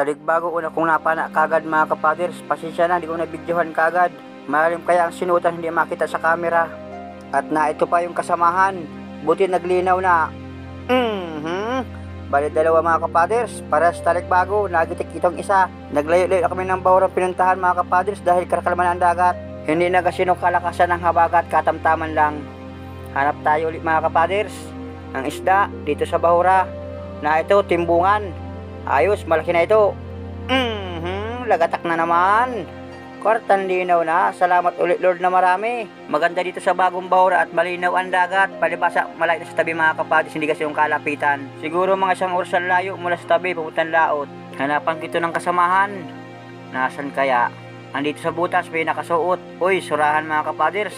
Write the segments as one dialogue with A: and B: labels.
A: Talikbago una kong napana kagad mga kapaders. Pasensya na, hindi ko nabidyohan kagad. Malalim kaya ang sinutan, hindi makita sa camera. At na ito pa yung kasamahan. Buti naglinaw na. Bali dalawa mga kapaders. Para sa talikbago, nagitik itong isa. Naglayo-layo kami ng bahurang pinuntahan mga kapaders dahil karakalman ang dagat. Hindi na kasi nung kalakasan ng habagat, katamtaman lang. Hanap tayo ulit mga kapaders ng isda dito sa bahura. Na ito, timbungan. Ayos, malaki na ito. Lagatak na naman. Kwartan linaw na. Salamat ulit Lord na marami. Maganda dito sa bagong bahura at malinaw ang dagat. Palibasa, malayo na sa tabi mga kapaders, hindi kasi yung kalapitan. Siguro mga isang oras ang layo mula sa tabi, papuntang laot. Hanapan ko ito ng kasamahan. Nasaan kaya? Andito sa butas, may nakasuot. Uy, surahan mga kapaders.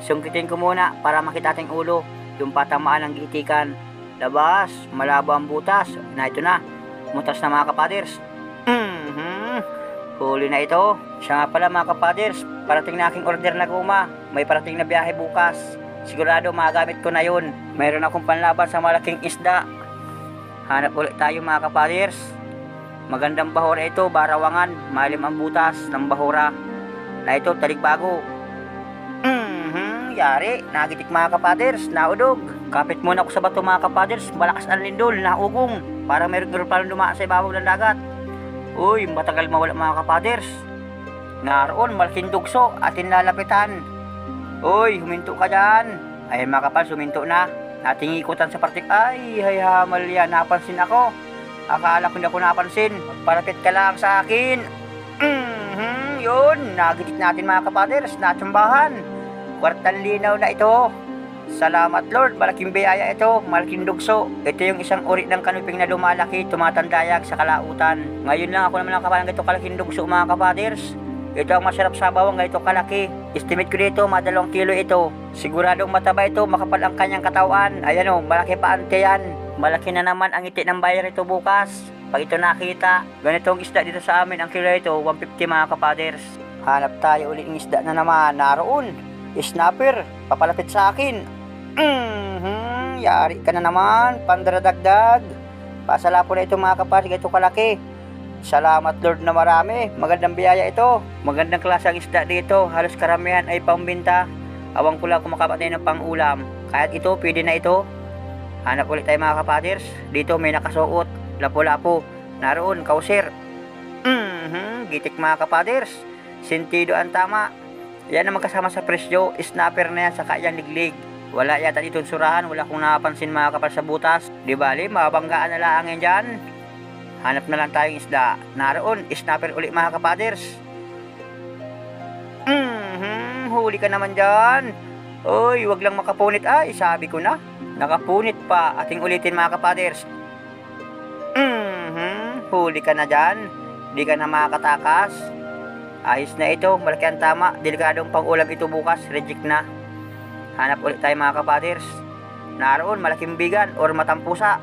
A: Sungkitin ko muna para makita ating ulo. Yung patamaan ng gitikan. Labas, malabo ang butas. Na ito na. Mutas na mga kapaders. Huli na ito. Siya nga pala mga kapaders, parating na aking order na guma. May parating na biyahe bukas. Sigurado magamit ko na yun. Mayroon akong panlaban sa malaking isda. Hanap ulit tayo mga kapaders. Magandang bahura ito, barawangan. Malim ang butas ng bahura. Na ito, talikbago. Yari, nagitik mga kapaders, naudog. Kapit muna ako sa bato mga kapaders. Malakas ang lindol, naugong. Para mayroon palang dumaan sa ibabaw ng dagat. Uy, matagal mawala mga kapaders. Naroon, malaking dugso, atin lalapitan. Uy, huminto ka dyan. Ay mga kapaders, huminto na. Ating ikutan sa partik. Ay, hamal yan, napansin ako. Akala ko hindi ako napansin. Parapit ka lang sa akin. Yun, nagitik natin mga kapaders, natsambahan. Kwartan linaw na ito. Salamat Lord, malaking biyaya ito, malaking dugso. Ito yung isang uri ng kanuping na lumalaki, tumatandayag sa kalautan. Ngayon lang ako naman nakapalang ganito kalaking dugso mga kapaders. Ito ang masarap sa bawang, ganito kalaki. Estimate ko dito, mga 2 kilo ito. Siguradong mataba ito, makapal ang kanyang katawan. Ayan o, malaki pa ante yan. Malaki na naman ang ngiti ng buyer ito bukas. Pag ito nakita, ganitong isda dito sa amin, ang kilo ito, 150 mga kapaders. Hanap tayo ulit ng isda na naman, naroon. Snapper, papalapit sa akin. Yari ka na naman, pandaradagdag. Pasalapo na ito mga kapaders, ito kalaki. Salamat Lord na marami, magandang biyaya ito. Magandang klase ang isda dito, halos karamihan ay pambinta. Awang ko lang kung makapatay ng pang-ulam. Kahit ito, pwede na ito. Hanap ulit tayo mga kapaders. Dito may nakasuot, lapo-lapo. Naroon, kauser. Gitik mga kapaders. Sentido ang tama. Yan ang magkasama sa presyo, snapper na yan sa kayang liglig. Wala yata dito surahan, wala kong napansin mga kapal sa butas. Di bali, mabanggaan na lang yan dyan. Hanap na lang tayong isda. Naroon, snapper ulit mga kapaders. Huli ka naman dyan. Uy, wag lang makapunit. Ay, sabi ko na. Nakapunit pa. Ating ulitin mga kapaders. Huli ka na dyan. Di ka na makatakas. Ayos na ito, malaki ang tama. Delikadong pang-ulam ito bukas, reject na. Hanap ulit tayo mga kapaders. Naroon, malaking bigan or matampusa.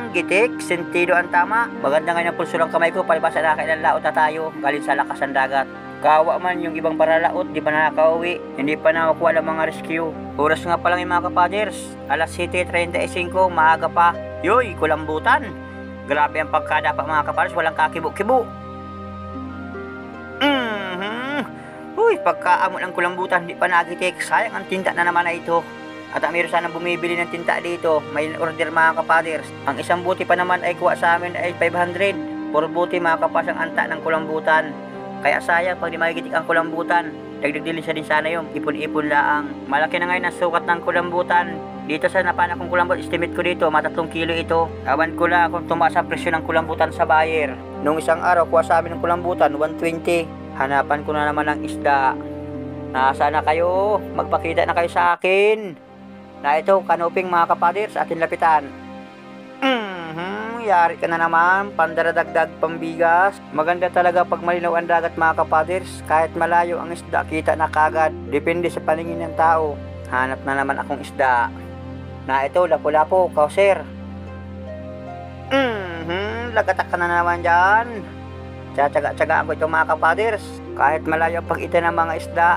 A: Gitik, sentido ang tama. Maganda nga ng pulso ng kamay ko, palibasa na kailan laot na tayo, galing sa lakas ng dagat. Kawa man yung ibang baralaot, di pa na nakauwi. Hindi pa nakukuha ng mga rescue. Oras nga pa lang yung mga kapaders. Alas 7:35, maaga pa. Yoy, kulambutan. Grabe ang pagkadapa mga kapaders, walang kakibo-kibo. Uy, pagkaamon ng kulambutan, hindi pa nagitik. Sayang ang tinta na naman na ito. At ang meron sanang bumibili ng tinta dito. May order mga kapaders. Ang isang buti pa naman ay kuha sa amin ay 500. Puro buti mga kapas ang anta ng kulambutan. Kaya sayang pag di magigitik ang kulambutan. Dagdag din siya din sana yung ipon-ipon laang. Malaki na ngayon ang sukat ng kulambutan. Dito sa napana kong kulambutan, estimate ko dito, mga 3 kilo ito. Awan ko lang kung tumaas ang presyo ng kulambutan sa buyer. Nung isang araw, kuha sa amin ng kulambutan, 120. Hanapan ko na naman ng isda. Nasaan na kayo? Magpakita na kayo sa akin. Na ito, kanuping mga kapaders, atin lapitan. Yari ka na naman, pandaradagdag pambigas. Maganda talaga pag malinaw ang dagat mga kapaders. Kahit malayo ang isda, kita na kagad. Depende sa paningin ng tao. Hanap na naman akong isda. Na ito, lapo-lapo, kauser. Lagatak ka na naman dyan. Tsatsaga-tsagaan ko ito mga kapaders. Kahit malayo ang pag-ita ng mga isda,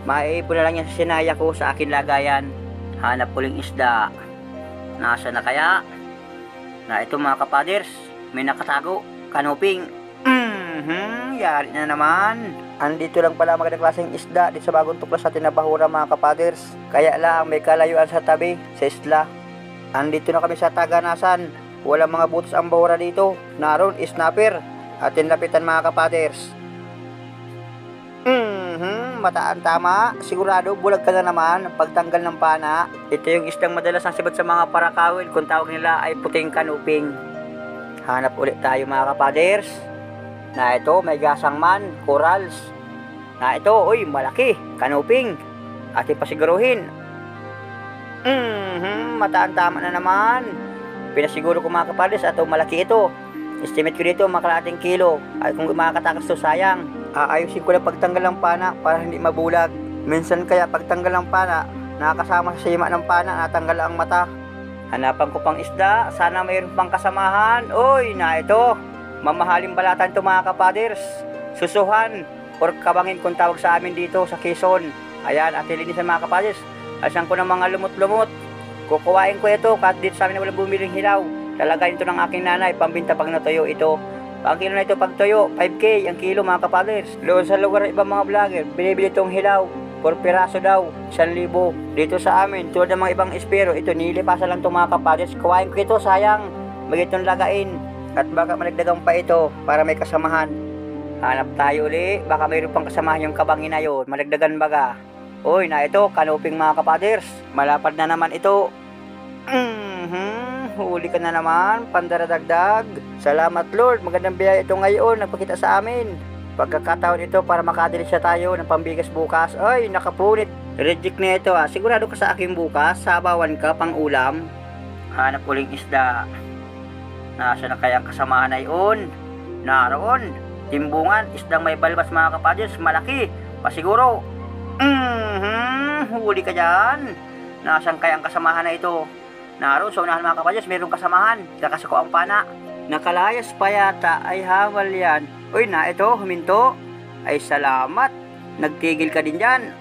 A: maiipon na lang yan sa sinaya ko sa akin lagayan. Hanap ko lang isda. Nasa na kaya? Na ito mga kapaders. may nakatago. Kanuping. Yari na naman. Andito lang pala magandang klaseng isda dito sa bagong tuklas natin na bahura mga kapaders. Kaya lang may kalayuan sa tabi, sa isla. Andito na kami sa Taganasan. Walang mga butas ang bahura dito. Naroon, snapper. Atin lapitan mga kapaders. Mataan tama. Sigurado bulag ka na naman pagtanggal ng pana. Ito yung isdang madalas ang sibat sa mga parakawil. Kung tawag nila ay puting kanuping. Hanap ulit tayo mga kapaders. Na ito may gasang man, corals. Na ito, uy malaki, kanuping. Atin pasiguruhin. Mataan tama na naman. Pinasiguro ko mga kapaders at malaki ito. Estimate ko dito mga kalating kilo. Ay kung makakatakas to sayang. Aayusin ko lang pagtanggal ng pana para hindi mabulag. Minsan kaya pagtanggal ng pana, nakakasama sa sima ng pana, natanggal ang mata. Hanapan ko pang isda, sana mayroon pang kasamahan. Uy, na ito. Mamahaling balatan to mga kapaders. Susuhan or kabangin kung tawag sa amin dito sa Quezon. Ayan, at linisan mga kapaders. Asan ko ng mga lumot-lumot. Kukuhain ko ito kahit dito sa amin na walang bumiling hilaw. Lalagayin ito ng aking nanay, pambinta pag natuyo ito. Ang kilo na ito pag tuyo, 5K ang kilo mga kapaders. Doon sa lugar ng ibang mga vlogger, binibili itong hilaw. 4 piraso daw, 1,000. Dito sa amin, tulad ng mga ibang espero, ito nilipasa lang itong mga kapaders. Kuhain ko ito, sayang. Magitong lagain. At baka malagdagan pa ito para may kasamahan. Hanap tayo uli, baka mayroon pang kasamahan yung kabangin na yun. Malagdagan baga. Uy, na ito, kanuping mga kapaders. Malapad na naman ito. Huli ka na naman, pandaradagdag. Salamat Lord, magandang biyaya ito ngayon, nagpakita sa amin. Pagkakataon ito para makadilisya tayo ng pambigas bukas. Ay, nakapunit. Reject na ito sigurado ka sa akin bukas, sabawan ka pang ulam. Hanap uling isda. Nasa na kaya ang kasamahan na yun? Naroon, timbungan, isdang may balbas mga kapaders, malaki, pasiguro. Huli ka dyan. Nasaan kaya ang kasamahan na ito? Naroon, sa unahan mga kapaders, mayroong kasamahan. Kakasuko ang pana. Nakalayas pa yata, ay hawal yan. Uy, na ito, huminto. Ay salamat, nagtigil ka din dyan.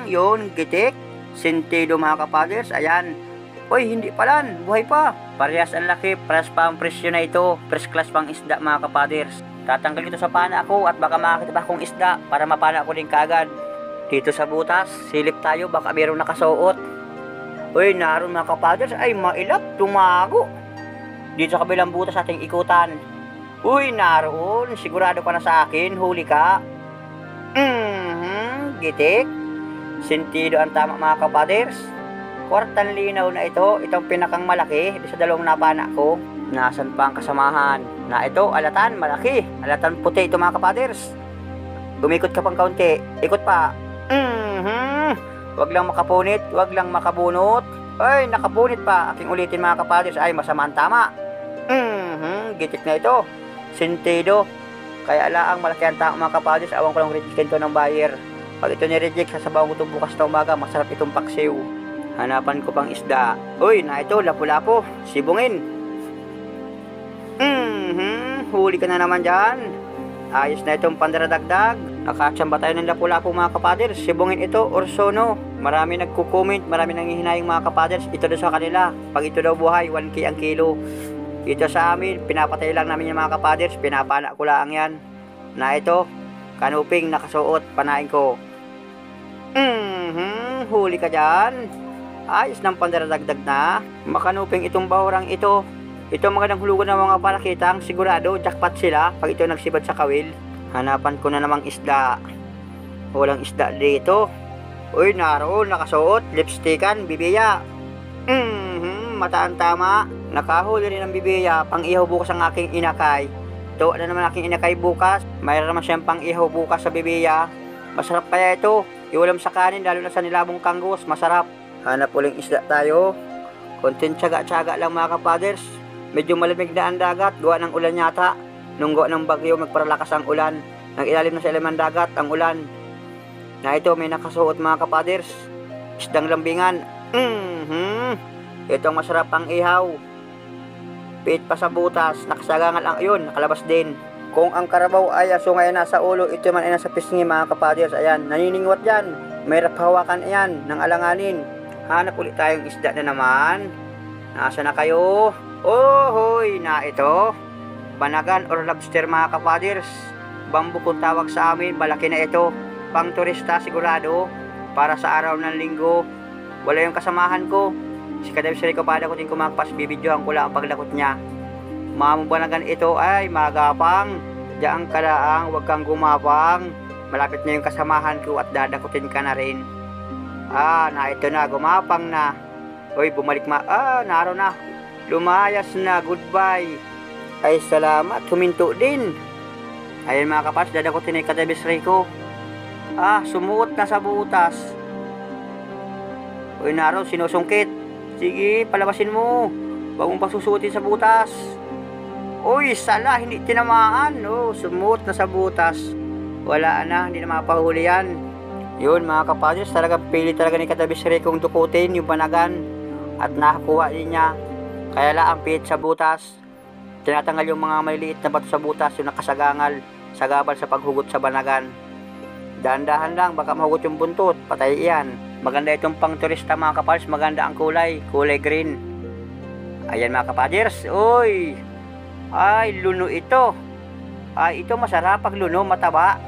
A: Yun, gitik. Sentido mga kapaders, ayan. Uy, hindi palan, buhay pa. Parehas ang laki, press pa ang presyo na ito. First class pang isda mga kapaders. Tatanggal ito sa pana ako at baka makakita pa akong isda para mapana ko din kaagad. Dito sa butas, silip tayo, baka mayroong nakasuot. Uy, naroon mga kapaders, ay mailap, tumago. Dito sa kabilang butas ating ikutan. Uy, naroon, sigurado ka na sa akin, huli ka. Gitik. Sentido ang tama mga kapaders. Kwartang linaw na ito, itong pinakang malaki, sa dalawang napana ko. Nasaan pa ang kasamahan? Na ito, alatan, malaki. Alatan puti ito mga kapaders. Umikot ka pang kaunti, ikot pa. Wag lang makapunit, wag lang makabunot. Ay, nakabunit pa. Aking ulitin mga kapaders, ay masama ang tama. Gitik na ito. Sentido. Kaya alaang malaki ang tao mga kapaders, awang ko lang rejectin to ng buyer. Pag ito ni-reject, sasabawan ko ito bukas na umaga, masarap itong paksiw. Hanapan ko pang isda. Uy, na ito, lapu-lapu. Sibungin. Huli ka na naman dyan. Ayos na itong pandaradagdag. Nakatsamba tayo ng lapu-lapu mga kapaders. Sibungin ito, orsono. Marami nagko-comment, marami nanghihinayang mga kapaders. Ito daw sa kanila. Pag ito daw buhay, 1K ang kilo. Ito sa amin, pinapatay lang namin yung mga kapaders. Pinapana ko lang yan. Na ito, kanuping nakasuot, panain ko. Huli ka dyan. Ayos ng pandaradagdag na. Makanuping itong bahurang ito. Ito magandang hulugan ng mga palakitang, sigurado jackpot sila pag ito nagsibad sa kawil. Hanapan ko na namang isda. Walang isda dito. Uy, naroon, nakasuot, lipstickan, bibiya. Mataan tama. Nakahuli rin ang bibiya, pang ihaw bukas ang aking inakay. Ito, ano naman aking inakay bukas. Mayroon naman siyang pang ihaw bukas sa bibiya. Masarap kaya ito. Iulam sa kanin, lalo na sa nilabong kanggos, masarap. Hanap uling isda tayo. Konting tsaga-tsaga lang mga kapaders. Medyo malamig na ang dagat, gawa ng ulan yata. Nung gawa ng bagyo, magparalakas ang ulan. Nang ilalim na sa ilalim ng dagat, ang ulan. Na ito, may nakasuot mga kapaders. Isdang lambingan. Ito ang masarap ang ihaw. Pit pa sa butas, nakasagangal ang yun, nakalabas din. Kung ang karabaw ay aso ngayon nasa ulo, ito man ay nasa pisngi mga kapaders. Ayan, naniningwat yan. Mayroon hawakan yan ng alanganin. Hanap ulit tayong isda na naman. Nasa na kayo? Hoy na ito, banagan or lobster mga kapaders. Bamboo kung tawag sa amin, malaki na ito. Pang turista sigurado, para sa araw ng linggo. Wala yung kasamahan ko. Si Kadabis Rico pada ko din kumakpas, bibidyohan ko lang ang paglakot niya. Mamubanagan ito ay magapang. Diyan ka lang, huwag kang gumapang. Malapit na yung kasamahan ko at dadakutin ka na rin. Na ito na, gumapang na. Hoy, bumalik naroon na. Lumayas na, goodbye. Ay, salamat, huminto din. Ayun mga kapas, dadakutin ni Kadabis Rico. Sumuot na sa butas. Hoy, naroon, sinusungkit. Sige, palabasin mo. Huwag mong pasusutin sa butas. Uy, sala, hindi tinamaan. Sumuot na sa butas. Wala na, hindi na mapahuli yan. Yun mga kapadres, talagang pili talaga ni Kadabis Rico kung dukutin yung banagan. At nakakuha din niya. Kaya lang ang pihit sa butas. Tinatanggal yung mga maliliit na bato sa butas, yung nakasagangal, sagabal sa paghugot sa banagan. Dahan-dahan lang, baka mahugot yung buntot, patay iyan. Maganda itong pang turista mga kapals, maganda ang kulay green. Ayan mga kapaders, uy! Ay, luno ito. Ito masarap pag luno, mataba.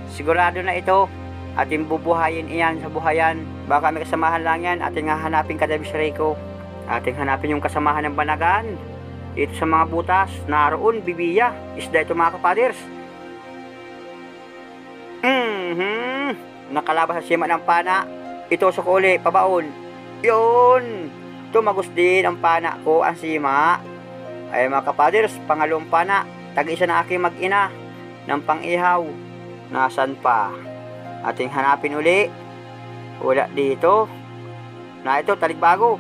A: Sigurado na ito. Ating bubuhayin iyan sa buhayan. Baka may kasamahan lang yan, ating hahanapin Kadabis Rico. Ating hanapin yung kasamahan ng banagan. Dito sa mga butas, naroon, bibiya. Isda ito mga kapaders. Nakalabas sa sima ng pana. Ito sa uli, pabaon. Yun! Tumagos din ang pana ko, ang sima. Ay mga kapaders, pangalawang pana. Tag-isa na aking mag-ina ng pang-ihaw. Nasaan pa? Ating hanapin uli. Wala dito. Na ito, taligbago.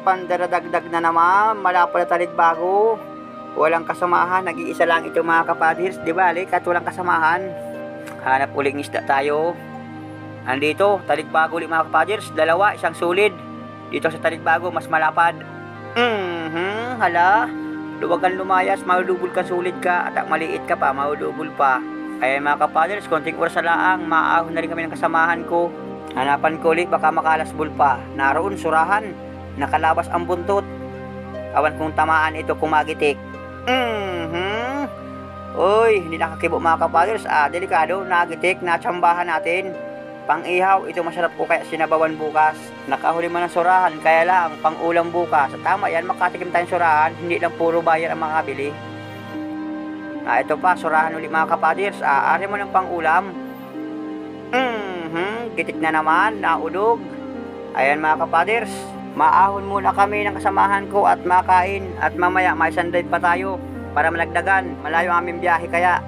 A: Pandaradagdag na naman. Malapad na taligbago. Walang kasamahan. Nag-iisa lang ito mga kapaders. Di balik at walang kasamahan. Hanap uling isda tayo. Andito, taligbago ulit mga kapaders. Dalawa, isang sulid. Dito sa taligbago, mas malapad. Hala. Luwagan lumayas, maulubol ka, sulid ka. At maliit ka pa, maulubol pa. Kaya mga kapaders, konting oras na laang, maahon na rin kami ng kasamahan ko. Hanapan ko ulit, baka makalasbol pa. Naroon, surahan. Nakalabas ang buntot. Awan kung tamaan ito kumagitik. Uy, hindi nakakibo mga kapaders. Delikado, nagitik, natsambahan natin. Pang-ihaw, ito masarap po kaya sinabawan bukas. Nakahuli man ng surahan, kaya lang, pang-ulam bukas. Tama yan, makatikim tayong surahan, hindi lang puro bayan ang makabili. Ito pa, surahan ulit mga kapaders. Ari mo ng pang-ulam. Gitik na naman, naulog. Ayan mga kapaders, maahon muna kami ng kasamahan ko at makain. At mamaya, may sandal pa tayo para malagdagan. Malayo ang aming biyahe kaya